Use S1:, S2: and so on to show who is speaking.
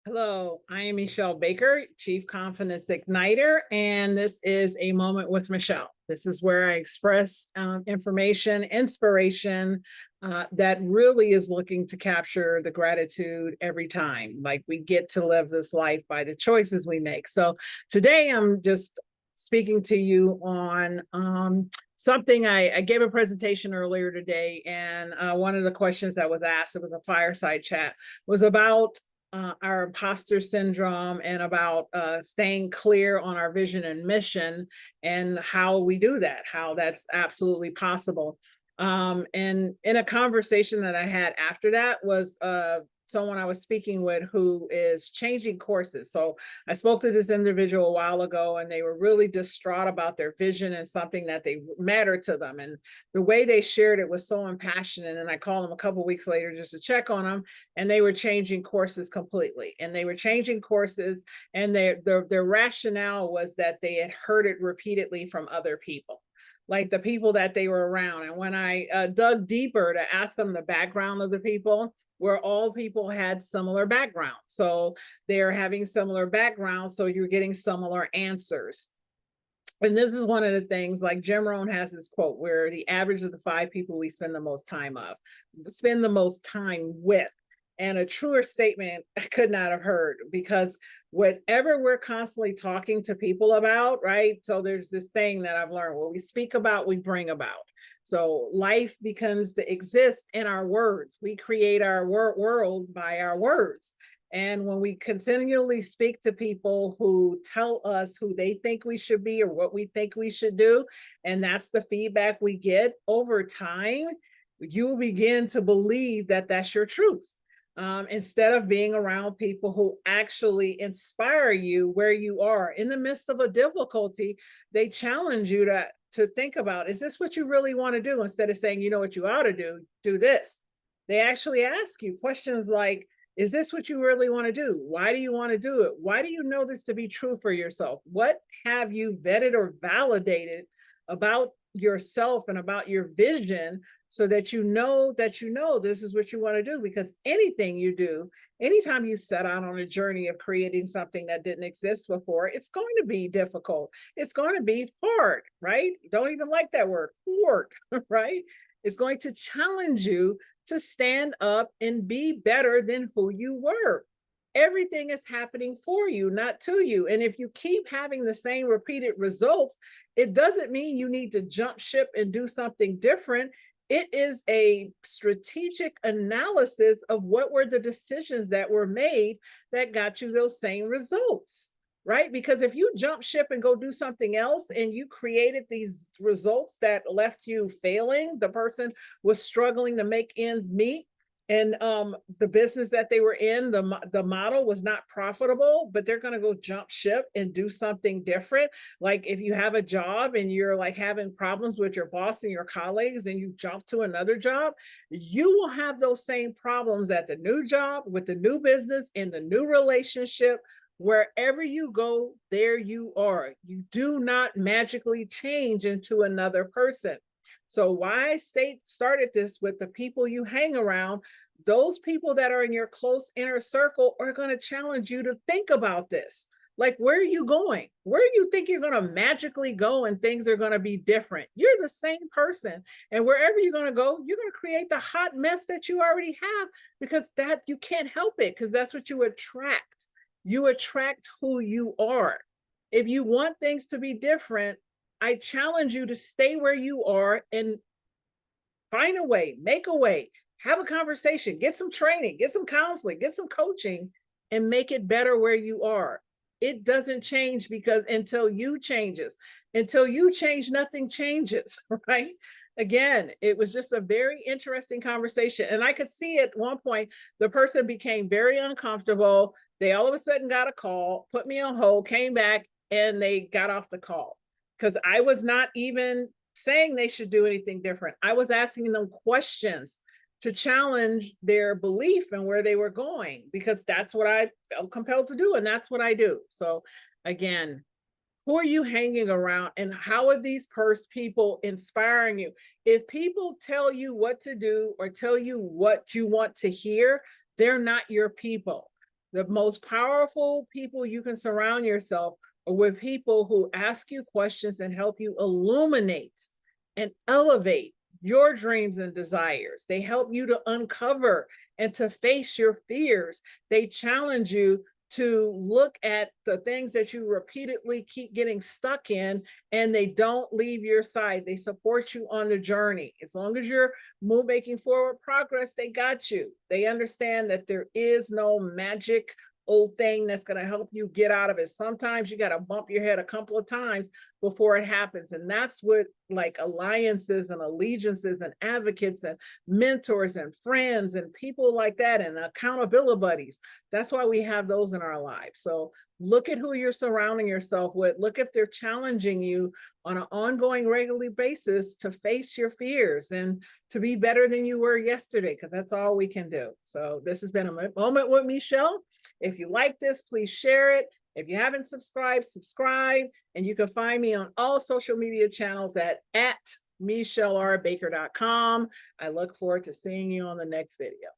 S1: Hello, I am Meshell Baker, Chief Confidence Igniter, and this is a moment with Meshell. This is where I express information, inspiration that really is looking to capture the gratitude every time. Like we get to live this life by the choices we make. So today I'm just speaking to you on something I gave a presentation earlier today, and one of the questions that was asked, it was a fireside chat, was about our imposter syndrome and about staying clear on our vision and mission and how we do that, how that's absolutely possible. And in a conversation that I had after that was someone I was speaking with who is changing courses. So I spoke to this individual a while ago, and they were really distraught about their vision and something that they mattered to them. And the way they shared it was so impassionate. And I called them a couple of weeks later just to check on them, and they were changing courses completely. And they were changing courses, and their rationale was that they had heard it repeatedly from other people, like the people that they were around. And when I dug deeper to ask them the background of the people, where all people had similar backgrounds. So they're having similar backgrounds, so you're getting similar answers. And this is one of the things, like Jim Rohn has this quote, where the average of the five people we spend the most time with. And a truer statement I could not have heard, because whatever we're constantly talking to people about, right? So there's this thing that I've learned: what we speak about, we bring about. So life begins to exist in our words. We create our world by our words. And when we continually speak to people who tell us who they think we should be or what we think we should do, and that's the feedback we get over time, you will begin to believe that that's your truth. Instead of being around people who actually inspire you where you are in the midst of a difficulty, they challenge you to think about, is this what you really want to do? Instead of saying, you know what you ought to do this. They actually ask you questions like, is this what you really want to do? Why do you want to do it? Why do you know this to be true for yourself? What have you vetted or validated about yourself and about your vision, so that you know this is what you want to do? Because anything you do, anytime you set out on a journey of creating something that didn't exist before, it's going to be difficult. It's going to be hard, right? Don't even like that word, hard, right? It's going to challenge you to stand up and be better than who you were. Everything is happening for you, not to you. And if you keep having the same repeated results, it doesn't mean you need to jump ship and do something different. It is a strategic analysis of what were the decisions that were made that got you those same results, right? Because if you jump ship and go do something else and you created these results that left you failing, the person was struggling to make ends meet, and the business that they were in, the model was not profitable, but they're going to go jump ship and do something different. Like if you have a job and you're like having problems with your boss and your colleagues, and you jump to another job, you will have those same problems at the new job, with the new business, in the new relationship. Wherever you go, there you are. You do not magically change into another person. So why I started this with the people you hang around. Those people that are in your close inner circle are going to challenge you to think about this. Like, where are you going? Where do you think you're going to magically go and things are going to be different? You're the same person. And wherever you're going to go, you're going to create the hot mess that you already have, because that you can't help it, because that's what you attract. You attract who you are. If you want things to be different, I challenge you to stay where you are and find a way, make a way, have a conversation, get some training, get some counseling, get some coaching, and make it better where you are. It doesn't change, because until you change, nothing changes, right? Again, it was just a very interesting conversation. And I could see at one point, the person became very uncomfortable. They all of a sudden got a call, put me on hold, came back, and they got off the call, because I was not even saying they should do anything different. I was asking them questions to challenge their belief and where they were going, because that's what I felt compelled to do, and that's what I do. So again, who are you hanging around, and how are these people inspiring you? If people tell you what to do or tell you what you want to hear, they're not your people. The most powerful people you can surround yourself are with people who ask you questions and help you illuminate and elevate your dreams and desires. They help you to uncover and to face your fears. They challenge you to look at the things that you repeatedly keep getting stuck in, and they don't leave your side. They support you on the journey. As long as you're making forward progress, they got you. They understand that there is no magic old thing that's going to help you get out of it. Sometimes you got to bump your head a couple of times before it happens. And that's what like alliances and allegiances and advocates and mentors and friends and people like that and accountability buddies. That's why we have those in our lives. So look at who you're surrounding yourself with. Look if they're challenging you on an ongoing, regular basis to face your fears and to be better than you were yesterday, because that's all we can do. So this has been a moment with Meshell. If you like this, please share it. If you haven't subscribed, subscribe. And you can find me on all social media channels at MeshellRBaker.com. I look forward to seeing you on the next video.